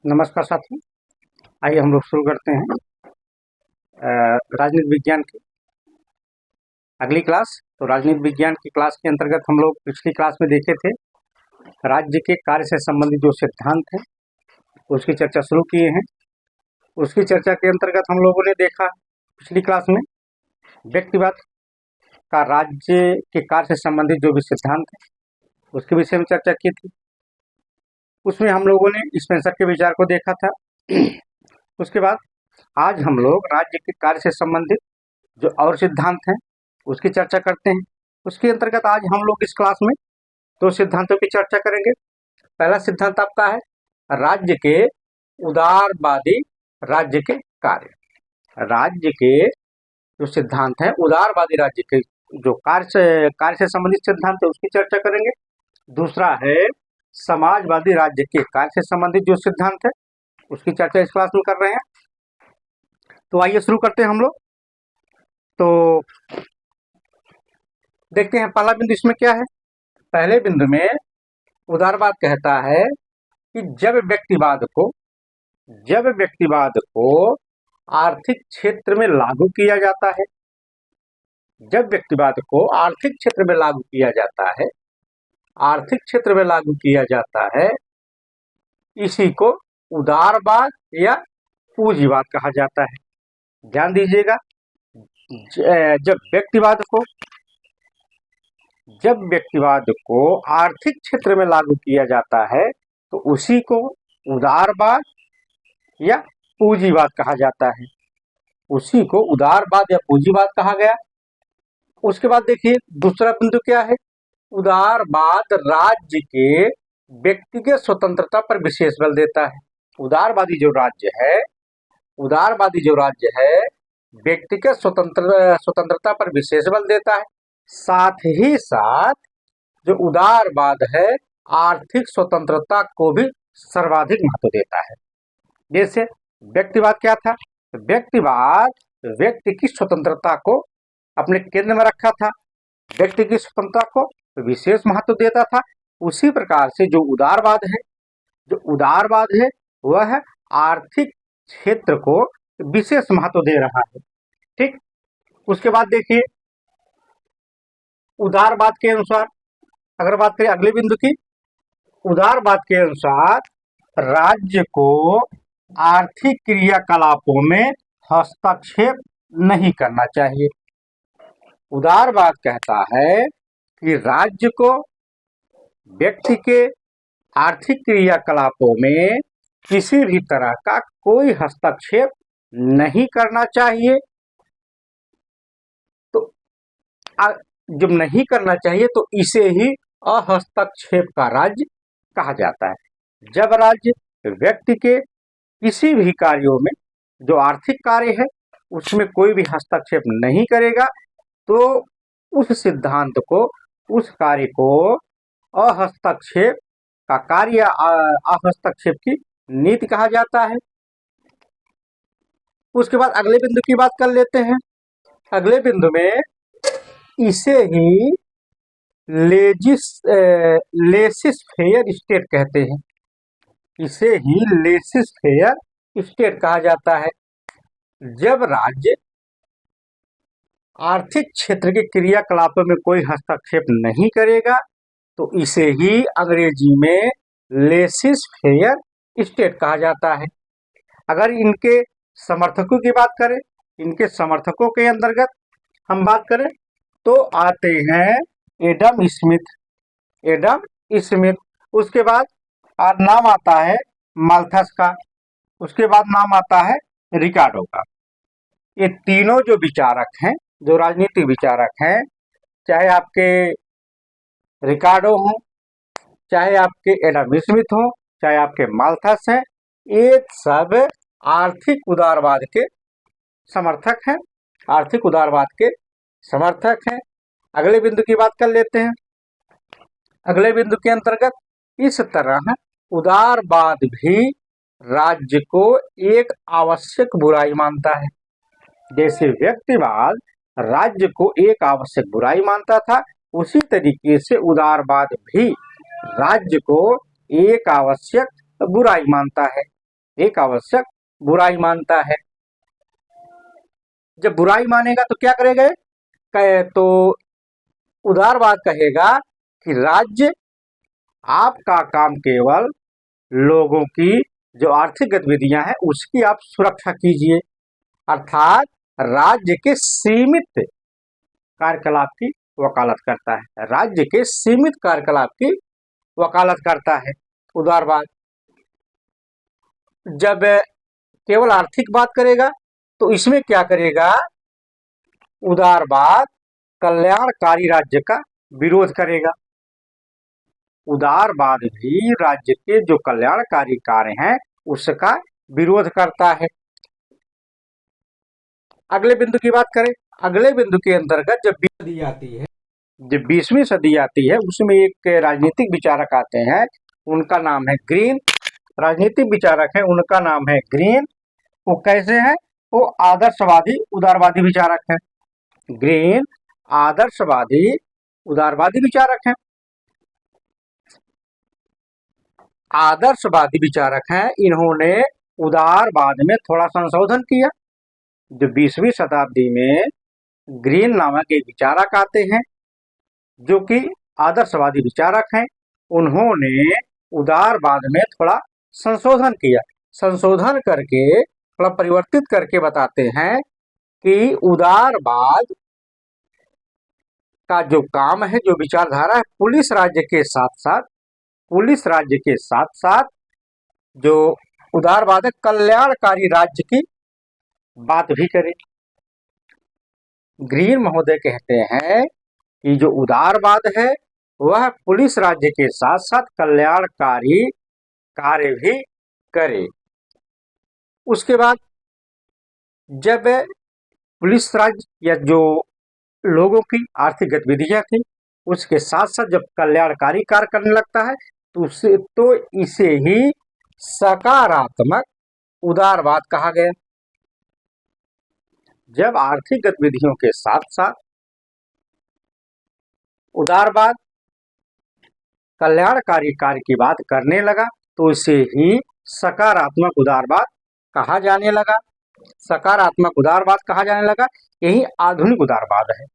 नमस्कार साथियों। आइए हम लोग शुरू करते हैं राजनीति विज्ञान की अगली क्लास। तो राजनीति विज्ञान की क्लास के अंतर्गत हम लोग पिछली क्लास में देखे थे राज्य के कार्य से संबंधित जो सिद्धांत हैं उसकी चर्चा शुरू किए हैं। उसकी चर्चा के अंतर्गत हम लोगों ने देखा पिछली क्लास में व्यक्तिवाद का राज्य के कार्य से संबंधित जो भी सिद्धांत है उसके विषय में चर्चा की थी। उसमें हम लोगों ने स्पेंसर के विचार को देखा था। उसके बाद आज हम लोग राज्य के कार्य से संबंधित जो और सिद्धांत हैं उसकी चर्चा करते हैं। उसके अंतर्गत आज हम लोग इस क्लास में दो सिद्धांतों की चर्चा करेंगे। पहला सिद्धांत आपका है राज्य के उदारवादी राज्य के कार्य। राज्य के जो सिद्धांत है उदारवादी राज्य के जो कार्य से संबंधित सिद्धांत है उसकी चर्चा करेंगे। दूसरा है समाजवादी राज्य के कार्य से संबंधित जो सिद्धांत है उसकी चर्चा इस क्लास में कर रहे हैं। तो आइए शुरू करते हैं हम लोग। तो देखते हैं पहला बिंदु इसमें क्या है। पहले बिंदु में उदारवाद कहता है कि जब व्यक्तिवाद को आर्थिक क्षेत्र में लागू किया जाता है, जब व्यक्तिवाद को आर्थिक क्षेत्र में लागू किया जाता है इसी को उदारवाद या पूंजीवाद कहा जाता है। ध्यान दीजिएगा, जब व्यक्तिवाद को आर्थिक क्षेत्र में लागू किया जाता है तो उसी को उदारवाद या पूंजीवाद कहा जाता है। उसी को उदारवाद या पूंजीवाद कहा गया। उसके बाद देखिए दूसरा बिंदु क्या है। उदारवाद राज्य के व्यक्तिगत स्वतंत्रता पर विशेष बल देता है। उदारवादी जो राज्य है व्यक्तिगत स्वतंत्रता पर विशेष बल देता है। साथ ही साथ जो उदारवाद है आर्थिक स्वतंत्रता को भी सर्वाधिक महत्व देता है। जैसे व्यक्तिवाद क्या था, व्यक्तिवाद व्यक्ति की स्वतंत्रता को अपने केंद्र में रखा था, व्यक्ति की स्वतंत्रता को विशेष महत्व देता था। उसी प्रकार से जो उदारवाद है वह आर्थिक क्षेत्र को विशेष महत्व दे रहा है। ठीक। उसके बाद देखिए उदारवाद के अनुसार अगर बात करें अगले बिंदु की, उदारवाद के अनुसार राज्य को आर्थिक क्रियाकलापों में हस्तक्षेप नहीं करना चाहिए। उदारवाद कहता है कि राज्य को व्यक्ति के आर्थिक क्रियाकलापों में किसी भी तरह का कोई हस्तक्षेप नहीं करना चाहिए। तो जब नहीं करना चाहिए तो इसे ही अहस्तक्षेप का राज्य कहा जाता है। जब राज्य व्यक्ति के किसी भी कार्यों में जो आर्थिक कार्य है उसमें कोई भी हस्तक्षेप नहीं करेगा तो उस सिद्धांत को, उस कार्य को अहस्तक्षेप का कार्य, अहस्तक्षेप की नीति कहा जाता है। उसके बाद अगले बिंदु की बात कर लेते हैं। अगले बिंदु में इसे ही लेसिस फेयर स्टेट कहते हैं। इसे ही लेसिस फेयर स्टेट कहा जाता है। जब राज्य आर्थिक क्षेत्र के क्रियाकलापों में कोई हस्तक्षेप नहीं करेगा तो इसे ही अंग्रेजी में लेसिस फेयर स्टेट कहा जाता है। अगर इनके समर्थकों की बात करें, इनके समर्थकों के अंतर्गत हम बात करें तो आते हैं एडम स्मिथ। उसके बाद नाम आता है माल्थस का। उसके बाद नाम आता है रिकार्डो का। ये तीनों जो विचारक हैं, जो राजनीतिक विचारक हैं, चाहे आपके रिकार्डो हो, चाहे आपके एडम स्मिथ हो, चाहे आपके माल्थस हैं, ये सब आर्थिक उदारवाद के समर्थक हैं। अगले बिंदु की बात कर लेते हैं। अगले बिंदु के अंतर्गत इस तरह उदारवाद भी राज्य को एक आवश्यक बुराई मानता है। जैसे व्यक्तिवाद राज्य को एक आवश्यक बुराई मानता था उसी तरीके से उदारवाद भी राज्य को एक आवश्यक बुराई मानता है। एक आवश्यक बुराई मानता है। जब बुराई मानेगा तो क्या करेगा? तो उदारवाद कहेगा कि राज्य आपका काम केवल लोगों की जो आर्थिक गतिविधियां हैं उसकी आप सुरक्षा कीजिए, अर्थात राज्य के सीमित कार्यकलाप की वकालत करता है। राज्य के सीमित कार्यकलाप की वकालत करता है उदारवाद। जब केवल आर्थिक बात करेगा तो इसमें क्या करेगा? उदारवाद कल्याणकारी राज्य का विरोध करेगा। उदारवाद भी राज्य के जो कल्याणकारी कार्य हैं उसका विरोध करता है। अगले बिंदु की बात करें, अगले बिंदु के अंतर्गत जब 20वीं सदी आती है उसमें एक राजनीतिक विचारक आते हैं, उनका नाम है ग्रीन। राजनीतिक विचारक है, उनका नाम है ग्रीन। वो कैसे हैं? वो आदर्शवादी उदारवादी विचारक हैं। ग्रीन आदर्शवादी उदारवादी विचारक हैं। आदर्शवादी विचारक हैं, इन्होंने उदारवाद में थोड़ा संशोधन किया। जो 20वीं शताब्दी में ग्रीन नामक एक विचारक आते हैं जो कि आदर्शवादी विचारक हैं, उन्होंने उदारवाद में थोड़ा संशोधन किया। संशोधन करके थोड़ा परिवर्तित करके बताते हैं कि उदारवाद का जो काम है, जो विचारधारा है, पुलिस राज्य के साथ साथ जो उदारवाद है कल्याणकारी राज्य की बात भी करे। ग्रीन महोदय कहते हैं कि जो उदारवाद है वह पुलिस राज्य के साथ साथ कल्याणकारी कार्य भी करे। उसके बाद जब पुलिस राज्य या जो लोगों की आर्थिक गतिविधियां थी उसके साथ साथ जब कल्याणकारी कार्य करने लगता है तो इसे ही सकारात्मक उदारवाद कहा गया। जब आर्थिक गतिविधियों के साथ साथ उदारवाद कल्याणकारी कार्य की बात करने लगा तो इसे ही सकारात्मक उदारवाद कहा जाने लगा। सकारात्मक उदारवाद कहा जाने लगा, यही आधुनिक उदारवाद है।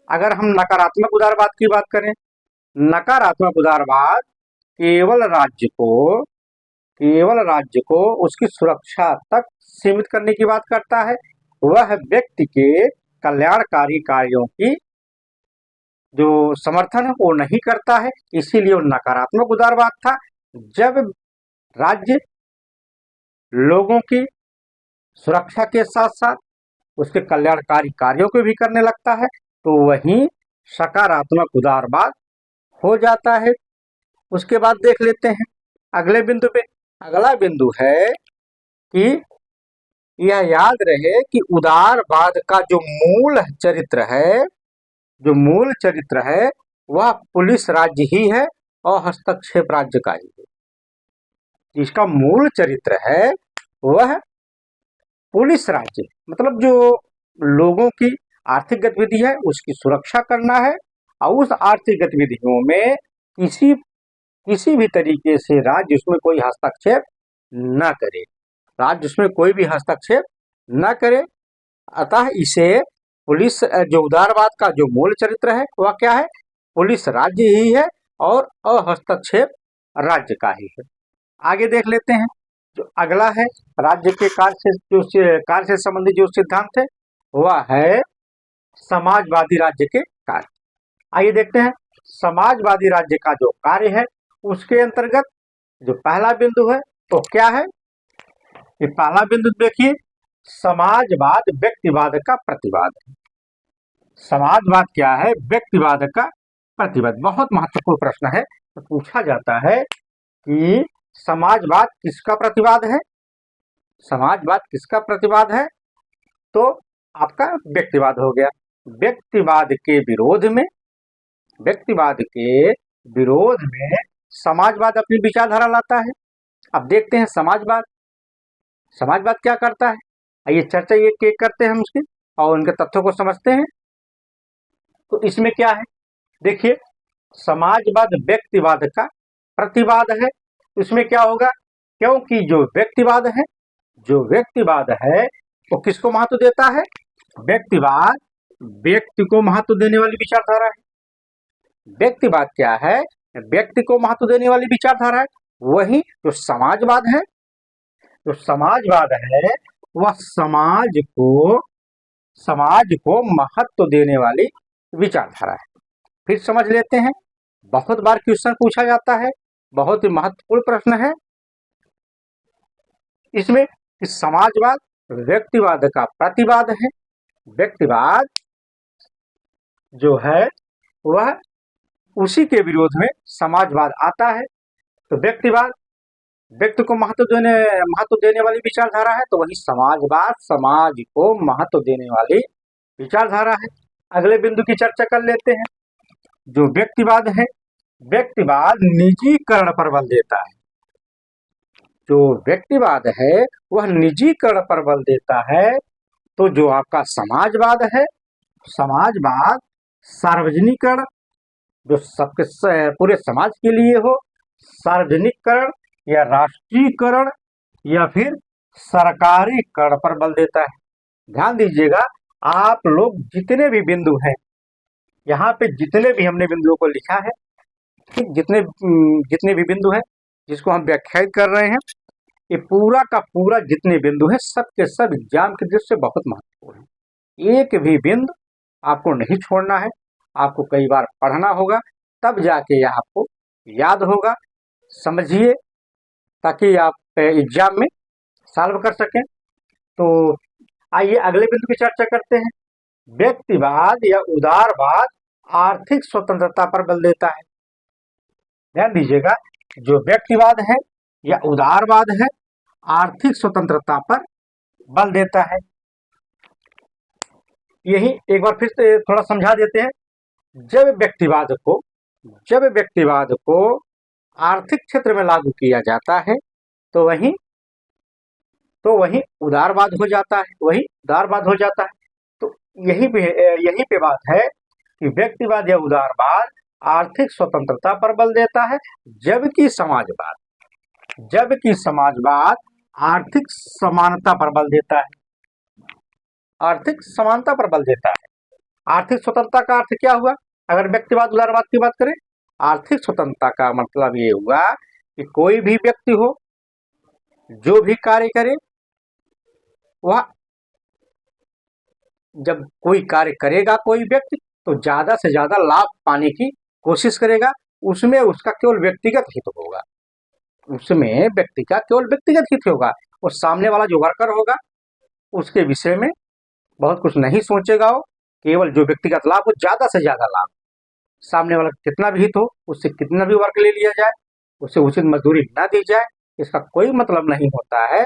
अगर हम नकारात्मक उदारवाद की बात करें, नकारात्मक उदारवाद केवल राज्य को उसकी सुरक्षा तक सीमित करने की बात करता है। वह व्यक्ति के कल्याणकारी कार्यों की जो समर्थन है वो नहीं करता है, इसीलिए वो नकारात्मक उदारवाद था। जब राज्य लोगों की सुरक्षा के साथ साथ उसके कल्याणकारी कार्यों को भी करने लगता है तो वही सकारात्मक उदारवाद हो जाता है। उसके बाद देख लेते हैं अगले बिंदु पे। अगला बिंदु है कि यह याद रहे कि उदारवाद का जो मूल चरित्र है वह पुलिस राज्य ही है और हस्तक्षेप राज्य का ही है। जिसका मूल चरित्र है वह पुलिस राज्य, मतलब जो लोगों की आर्थिक गतिविधि है उसकी सुरक्षा करना है और उस आर्थिक गतिविधियों में किसी भी तरीके से राज्य उसमें कोई हस्तक्षेप न करे, अतः इसे पुलिस जो उदारवाद का जो मूल चरित्र है वह क्या है? पुलिस राज्य ही है और हस्तक्षेप राज्य का ही है। आगे देख लेते हैं जो अगला है राज्य के कार्य से संबंधित जो सिद्धांत है वह है समाजवादी राज्य के कार्य। आइए देखते हैं समाजवादी राज्य का जो कार्य है उसके अंतर्गत जो पहला बिंदु है तो क्या है? ये पहला बिंदु देखिए, समाजवाद व्यक्तिवाद का प्रतिवाद है। समाजवाद क्या है? व्यक्तिवाद का प्रतिवाद। बहुत महत्वपूर्ण प्रश्न है, तो पूछा जाता है कि समाजवाद किसका प्रतिवाद है? समाजवाद किसका प्रतिवाद है? तो आपका व्यक्तिवाद हो गया। व्यक्तिवाद के विरोध में समाजवाद अपनी विचारधारा लाता है। अब देखते हैं समाजवाद क्या करता है। आइए चर्चा ये करते हैं हम उसकी और उनके तथ्यों को समझते हैं। तो इसमें क्या है देखिए, समाजवाद व्यक्तिवाद का प्रतिवाद है। इसमें क्या होगा? क्योंकि जो व्यक्तिवाद है वो किसको महत्व देता है? व्यक्तिवाद व्यक्ति को महत्व देने वाली विचारधारा है। व्यक्तिवाद क्या है? व्यक्ति को महत्व देने वाली विचारधारा है। वही जो समाजवाद है, वह समाज को महत्व देने वाली विचारधारा है। फिर समझ लेते हैं, बहुत बार क्वेश्चन पूछा जाता है, बहुत ही महत्वपूर्ण प्रश्न है इसमें कि समाजवाद व्यक्तिवाद का प्रतिवाद है। व्यक्तिवाद जो है वह उसी के विरोध में समाजवाद आता है। तो व्यक्तिवाद व्यक्ति को महत्व देने वाली विचारधारा है, तो वही समाजवाद समाज को महत्व देने वाली विचारधारा है। अगले बिंदु की चर्चा कर लेते हैं। जो व्यक्तिवाद है, व्यक्तिवाद निजीकरण पर बल देता है। जो व्यक्तिवाद है वह निजीकरण पर बल देता है। तो जो आपका समाजवाद है, समाजवाद सार्वजनिकरण, जो सबके पूरे समाज के लिए हो, सार्वजनिकरण या राष्ट्रीयकरण या फिर सरकारीकरण पर बल देता है। ध्यान दीजिएगा, आप लोग जितने भी बिंदु हैं, यहाँ पे जितने भी हमने बिंदुओं को लिखा है, ठीक, जितने भी बिंदु हैं जिसको हम व्याख्यायित कर रहे हैं, ये पूरा का पूरा जितने बिंदु हैं सबके सब एग्जाम की दृष्टि से बहुत महत्वपूर्ण है। एक भी बिंदु आपको नहीं छोड़ना है, आपको कई बार पढ़ना होगा, तब जाके यह आपको याद होगा। समझिए, ताकि आप एग्जाम में सॉल्व कर सकें। तो आइए अगले बिंदु की चर्चा करते हैं। व्यक्तिवाद या उदारवाद आर्थिक स्वतंत्रता पर बल देता है। ध्यान दीजिएगा, जो व्यक्तिवाद है या उदारवाद है, आर्थिक स्वतंत्रता पर बल देता है। यही एक बार फिर से थोड़ा समझा देते हैं। जब व्यक्तिवाद को आर्थिक क्षेत्र में लागू किया जाता है, तो वही उदारवाद हो जाता है। तो यही पे बात है कि व्यक्तिवाद या उदारवाद आर्थिक स्वतंत्रता पर बल देता है, जबकि समाजवाद आर्थिक समानता पर बल देता है। आर्थिक समानता पर बल देता है। आर्थिक स्वतंत्रता का अर्थ क्या हुआ? अगर व्यक्तिवाद उदारवाद की बात करें, आर्थिक स्वतंत्रता का मतलब ये हुआ कि कोई भी व्यक्ति हो, जो भी कार्य करे, वह जब कोई कार्य करेगा कोई व्यक्ति, तो ज्यादा से ज्यादा लाभ पाने की कोशिश करेगा। उसमें उसका केवल व्यक्तिगत हित होगा, और सामने वाला जो वर्कर होगा उसके विषय में बहुत कुछ नहीं सोचेगा। वो केवल जो व्यक्तिगत लाभ हो, ज्यादा से ज्यादा लाभ, सामने वाला कितना भी हित हो, उससे कितना भी वर्क ले लिया जाए, उसे उचित मजदूरी ना दी जाए, इसका कोई मतलब नहीं होता है।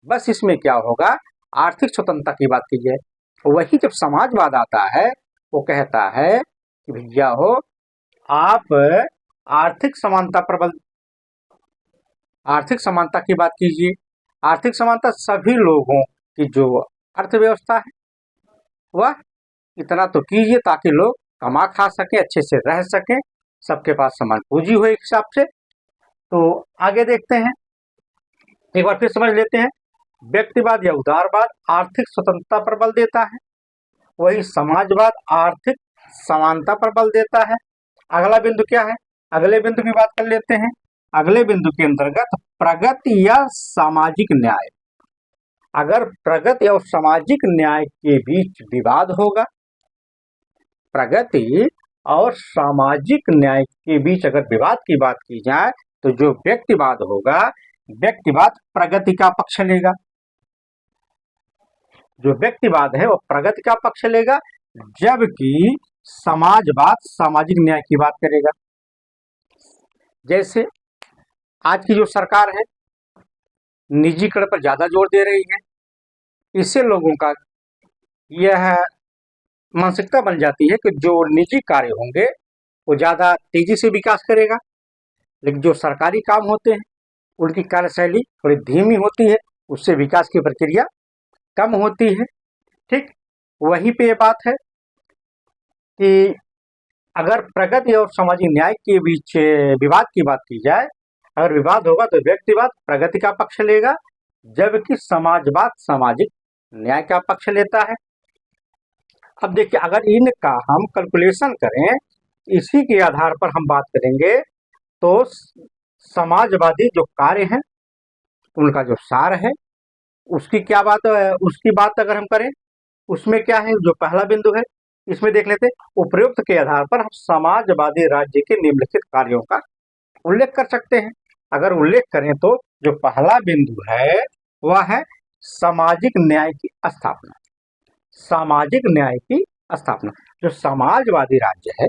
बस इसमें क्या होगा, आर्थिक स्वतंत्रता की बात कीजिए। वही जब समाजवाद आता है, वो कहता है कि भैया हो, आप आर्थिक समानता की बात कीजिए। आर्थिक समानता सभी लोगों की जो अर्थव्यवस्था है, वह इतना तो कीजिए ताकि लोग कमा खा सके, अच्छे से रह सके, सबके पास समान पूंजी हो एक हिसाब से। तो आगे देखते हैं, एक बार फिर समझ लेते हैं। व्यक्तिवाद या उदारवाद आर्थिक स्वतंत्रता पर बल देता है, वही समाजवाद आर्थिक समानता पर बल देता है। अगला बिंदु क्या है? अगले बिंदु की बात कर लेते हैं। अगले बिंदु के अंतर्गत प्रगति या सामाजिक न्याय। अगर प्रगति और सामाजिक न्याय के बीच विवाद होगा, प्रगति और सामाजिक न्याय के बीच अगर विवाद की बात की जाए, तो जो व्यक्तिवाद होगा, व्यक्तिवाद प्रगति का पक्ष लेगा। जो व्यक्तिवाद है वो प्रगति का पक्ष लेगा, जबकि समाजवाद सामाजिक न्याय की बात करेगा। जैसे आज की जो सरकार है, निजीकरण पर ज्यादा जोर दे रही है। इससे लोगों का यह मानसिकता बन जाती है कि जो निजी कार्य होंगे वो ज्यादा तेजी से विकास करेगा, लेकिन जो सरकारी काम होते हैं उनकी कार्यशैली थोड़ी धीमी होती है, उससे विकास की प्रक्रिया कम होती है। ठीक, वहीं पे ये बात है कि अगर प्रगति और सामाजिक न्याय के बीच विवाद की बात की जाए, अगर विवाद होगा तो व्यक्तिवाद प्रगति का पक्ष लेगा, जबकि समाजवाद सामाजिक न्याय का पक्ष लेता है। अब देखिए, अगर इनका हम कैलकुलेशन करें, इसी के आधार पर हम बात करेंगे, तो समाजवादी जो कार्य हैं, उनका जो सार है, उसकी क्या बात है, उसकी बात अगर हम करें, उसमें क्या है, जो पहला बिंदु है, इसमें देख लेते हैं। उपरोक्त के आधार पर हम समाजवादी राज्य के निम्नलिखित कार्यों का उल्लेख कर सकते हैं। अगर उल्लेख करें तो जो पहला बिंदु है वह है सामाजिक न्याय की स्थापना। सामाजिक न्याय की स्थापना। जो समाजवादी राज्य है,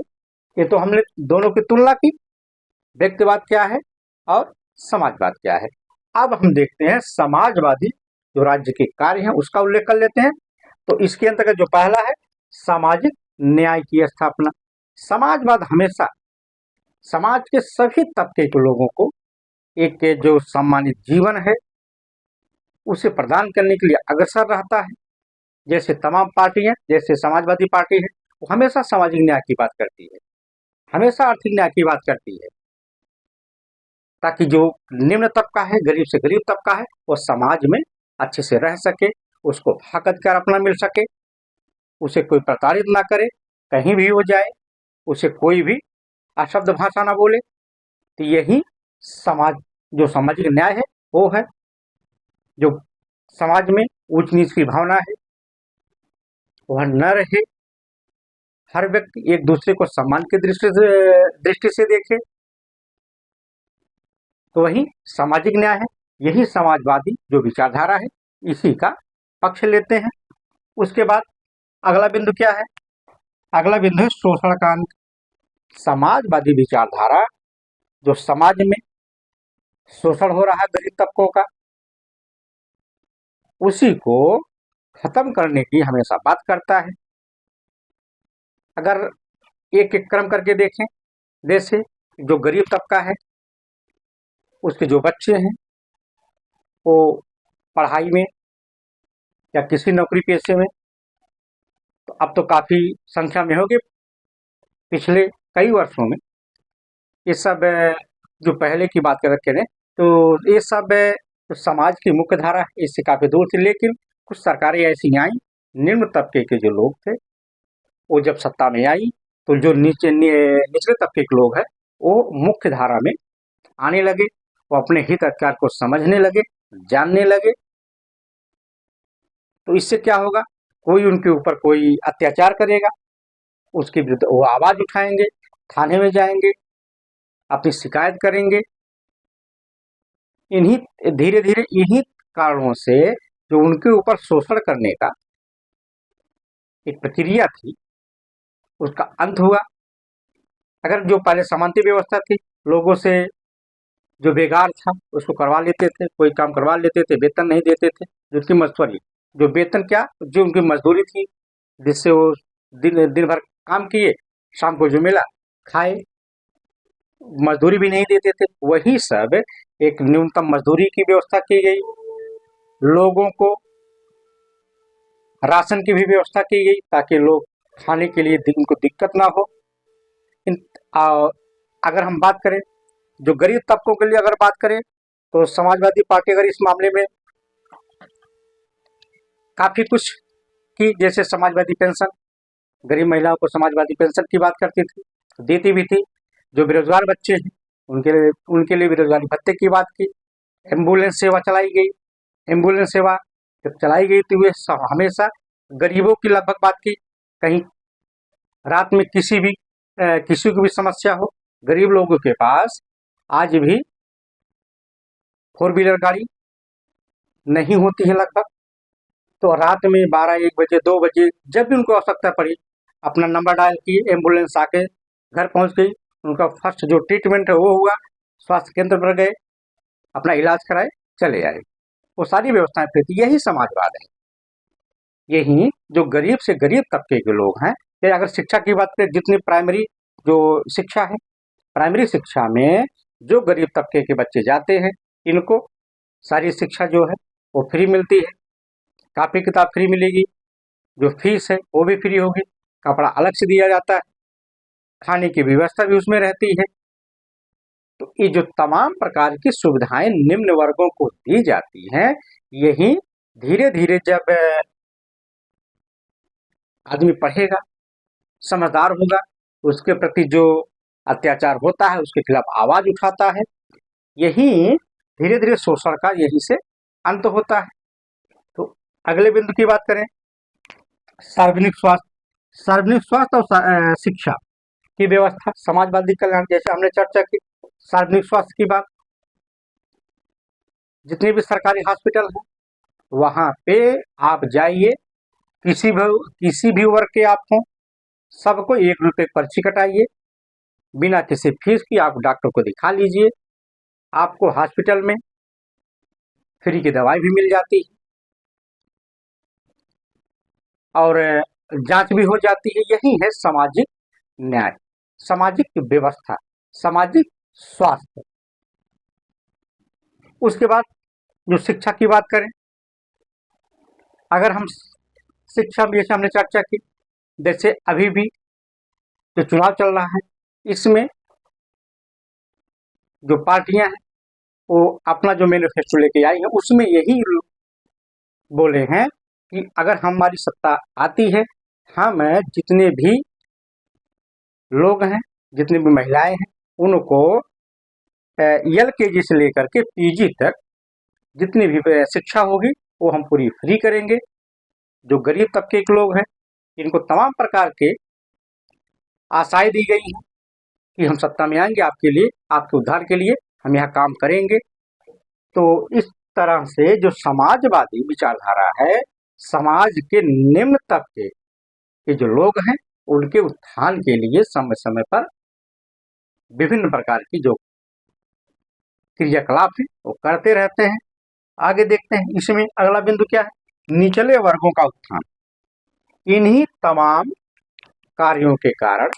ये तो हमने दोनों की तुलना की, व्यक्तिवाद क्या है और समाजवाद क्या है। अब हम देखते हैं समाजवादी जो राज्य के कार्य हैं उसका उल्लेख कर लेते हैं। तो इसके अंतर्गत जो पहला है सामाजिक न्याय की स्थापना। समाजवाद हमेशा समाज के सभी तबके के लोगों को एक जो सम्मानित जीवन है उसे प्रदान करने के लिए अग्रसर रहता है। जैसे तमाम पार्टियां, जैसे समाजवादी पार्टी है, वो हमेशा सामाजिक न्याय की बात करती है, हमेशा आर्थिक न्याय की बात करती है, ताकि जो निम्न तबका है, गरीब से गरीब तबका है, वो समाज में अच्छे से रह सके, उसको हक अधिकार अपना मिल सके, उसे कोई प्रताड़ित ना करे, कहीं भी हो जाए उसे कोई भी अशब्द भाषा ना बोले। तो यही समाज, जो सामाजिक न्याय है वो है। जो समाज में ऊंच नीच की भावना है वह न रहे, हर व्यक्ति एक दूसरे को सम्मान की दृष्टि से देखे, तो वही सामाजिक न्याय है। यही समाजवादी जो विचारधारा है इसी का पक्ष लेते हैं। उसके बाद अगला बिंदु क्या है, अगला बिंदु है शोषण का अंत। समाजवादी विचारधारा जो समाज में शोषण हो रहा है गरीब तबकों का, उसी को खत्म करने की हमेशा बात करता है। अगर एक एक क्रम करके देखें, जैसे जो गरीब तबका है उसके जो बच्चे हैं वो पढ़ाई में या किसी नौकरी पेशे में, तो अब तो काफ़ी संख्या में होगी। पिछले कई वर्षों में ये सब जो पहले की बात करें तो ये सब तो समाज की मुख्य धारा है, इससे काफ़ी दूर थी। लेकिन कुछ सरकारें ऐसी आई, निम्न तबके के जो लोग थे वो जब सत्ता में आई तो जो निचले तबके के लोग हैं वो मुख्य धारा में आने लगे, वो अपने हित अधिकार को समझने लगे, जानने लगे। तो इससे क्या होगा, कोई उनके ऊपर कोई अत्याचार करेगा, उसके विरुद्ध वो आवाज उठाएंगे, थाने में जाएंगे, अपनी शिकायत करेंगे। इन्हीं धीरे धीरे इन्हीं कारणों से जो उनके ऊपर शोषण करने का एक प्रक्रिया थी उसका अंत हुआ। अगर जो पहले सामंती व्यवस्था थी, लोगों से जो बेकार था उसको करवा लेते थे, कोई काम करवा लेते थे, वेतन नहीं देते थे, जिसकी मजदूरी, जो वेतन क्या, जो उनकी मजदूरी थी, जिससे वो दिन भर काम किए, शाम को जो मिला खाए, मजदूरी भी नहीं देते थे। वही सब एक न्यूनतम मजदूरी की व्यवस्था की गई, लोगों को राशन की भी व्यवस्था की गई ताकि लोग खाने के लिए उनको दिक्कत ना हो। अगर हम बात करें जो गरीब तबकों के लिए अगर बात करें तो समाजवादी पार्टी अगर इस मामले में काफी कुछ की, जैसे समाजवादी पेंशन, गरीब महिलाओं को समाजवादी पेंशन की बात करती थी, देती भी थी। जो बेरोजगार बच्चे हैं उनके लिए बेरोजगारी भत्ते की बात की। एम्बुलेंस सेवा चलाई गई, एम्बुलेंस सेवा जब चलाई गई तो वे हमेशा गरीबों की लगभग बात की। कहीं रात में किसी को भी समस्या हो, गरीब लोगों के पास आज भी 4 व्हीलर गाड़ी नहीं होती है लगभग, तो रात में 12-1 बजे 2 बजे जब भी उनको आवश्यकता पड़ी, अपना नंबर डायल किए, एम्बुलेंस आके घर पहुंच गई, उनका फर्स्ट जो ट्रीटमेंट है वो हुआ, स्वास्थ्य केंद्र पर गए, अपना इलाज कराए, चले आए, वो सारी व्यवस्थाएं थी। यही समाजवाद है। यही जो गरीब से गरीब तबके के लोग हैं, या अगर शिक्षा की बात करें, जितनी प्राइमरी जो शिक्षा है, प्राइमरी शिक्षा में जो गरीब तबके के बच्चे जाते हैं, इनको सारी शिक्षा जो है वो फ्री मिलती है, कापी किताब फ्री मिलेगी, जो फीस है वो भी फ्री होगी, कपड़ा अलग से दिया जाता है, खाने की व्यवस्था भी उसमें रहती है। तो ये जो तमाम प्रकार की सुविधाएं निम्न वर्गों को दी जाती हैं, यही धीरे धीरे जब आदमी पढ़ेगा, समझदार होगा, उसके प्रति जो अत्याचार होता है उसके खिलाफ आवाज उठाता है, यही धीरे धीरे शोषण का यही से अंत होता है। तो अगले बिंदु की बात करें, सार्वजनिक स्वास्थ्य और शिक्षा की व्यवस्था, समाजवादी कल्याण, जैसे हमने चर्चा की सार्वजनिक स्वास्थ्य की बात, जितने भी सरकारी हॉस्पिटल हैं वहां पे आप जाइए, किसी भी वर्ग के आप हों, सबको 1 रुपये पर्ची कटाइए, बिना किसी फीस की आप डॉक्टर को दिखा लीजिए, आपको हॉस्पिटल में फ्री की दवाई भी मिल जाती है और जांच भी हो जाती है। यही है सामाजिक न्याय, सामाजिक व्यवस्था, सामाजिक स्वास्थ्य। उसके बाद जो शिक्षा की बात करें, अगर हम शिक्षा में जैसे हमने चर्चा की, जैसे अभी भी जो चुनाव चल रहा है इसमें जो पार्टियां हैं वो अपना जो मैनिफेस्टो लेके आई है उसमें यही बोले हैं कि अगर हमारी सत्ता आती है, हम जितने भी लोग हैं, जितनी भी महिलाएं हैं, उनको LKG से लेकर के PG तक जितनी भी शिक्षा होगी वो हम पूरी फ्री करेंगे। जो गरीब तबके के लोग हैं इनको तमाम प्रकार के आशाएं दी गई हैं कि हम सत्ता में आएंगे, आपके लिए, आपके उद्धार के लिए हम यहाँ काम करेंगे। तो इस तरह से जो समाजवादी विचारधारा है, समाज के निम्न तबके के जो लोग हैं उनके उत्थान के लिए समय समय पर विभिन्न प्रकार की जो क्रियाकलाप है वो करते रहते हैं। आगे देखते हैं, इसमें अगला बिंदु क्या है, निचले वर्गों का उत्थान। इन्हीं तमाम कार्यों के कारण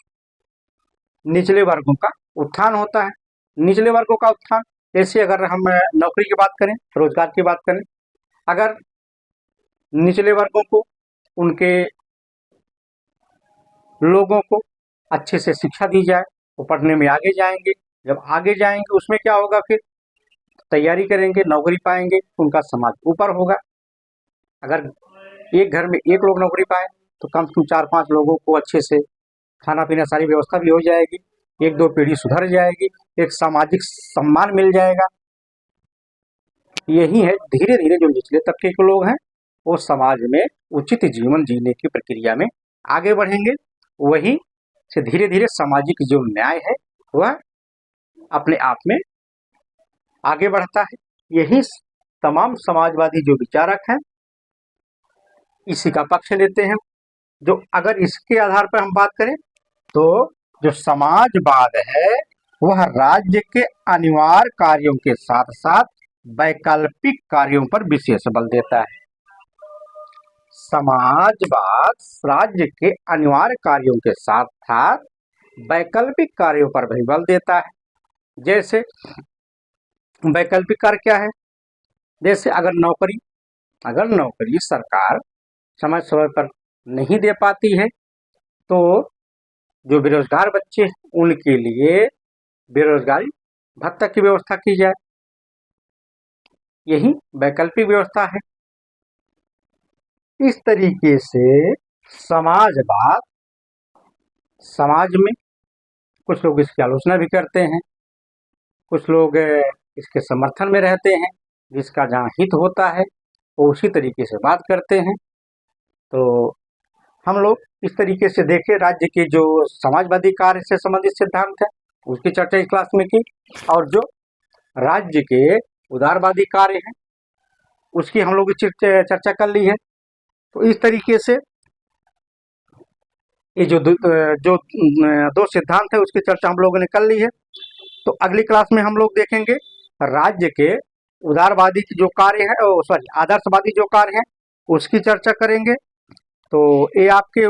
निचले वर्गों का उत्थान होता है। निचले वर्गों का उत्थान, जैसे अगर हम नौकरी की बात करें, रोजगार की बात करें, अगर निचले वर्गों को, उनके लोगों को अच्छे से शिक्षा दी जाए, वो पढ़ने में आगे जाएंगे। जब आगे जाएंगे उसमें क्या होगा, फिर तैयारी करेंगे, नौकरी पाएंगे, उनका समाज ऊपर होगा। अगर एक घर में 1 लोग नौकरी पाए तो कम से कम 4-5 लोगों को अच्छे से खाना पीना सारी व्यवस्था भी हो जाएगी, 1-2 पीढ़ी सुधर जाएगी, एक सामाजिक सम्मान मिल जाएगा। यही है, धीरे धीरे जो निचले तबके के लोग हैं वो समाज में उचित जीवन जीने की प्रक्रिया में आगे बढ़ेंगे। वही से धीरे धीरे सामाजिक जो न्याय है वह अपने आप में आगे बढ़ता है। यही तमाम समाजवादी जो विचारक हैं इसी का पक्ष लेते हैं। जो अगर इसके आधार पर हम बात करें तो जो समाजवाद है वह राज्य के अनिवार्य कार्यों के साथ साथ वैकल्पिक कार्यों पर विशेष बल देता है। समाजवाद राज्य के अनिवार्य कार्यों के साथ साथ वैकल्पिक कार्यों पर भी बल देता है। जैसे वैकल्पिक कार्य क्या है, जैसे अगर नौकरी सरकार समय समय पर नहीं दे पाती है तो जो बेरोजगार बच्चे हैं उनके लिए बेरोजगारी भत्ता की व्यवस्था की जाए। यही वैकल्पिक व्यवस्था है। इस तरीके से समाजवाद, समाज में कुछ लोग इसकी आलोचना भी करते हैं, कुछ लोग इसके समर्थन में रहते हैं, जिसका जहाँ हित होता है वो उसी तरीके से बात करते हैं। तो हम लोग इस तरीके से देखें, राज्य के जो समाजवादी कार्य से संबंधित सिद्धांत है उसकी चर्चा इस क्लास में की, और जो राज्य के उदारवादी कार्य हैं उसकी हम लोग चर्चा कर ली है। तो इस तरीके से ये जो दो सिद्धांत है उसकी चर्चा हम लोगों ने कर ली है। तो अगली क्लास में हम लोग देखेंगे राज्य के उदारवादी जो कार्य है, आदर्शवादी जो कार्य है उसकी चर्चा करेंगे। तो ये आपके,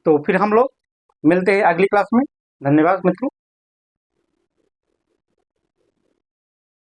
तो फिर हम लोग मिलते हैं अगली क्लास में। धन्यवाद मित्रों।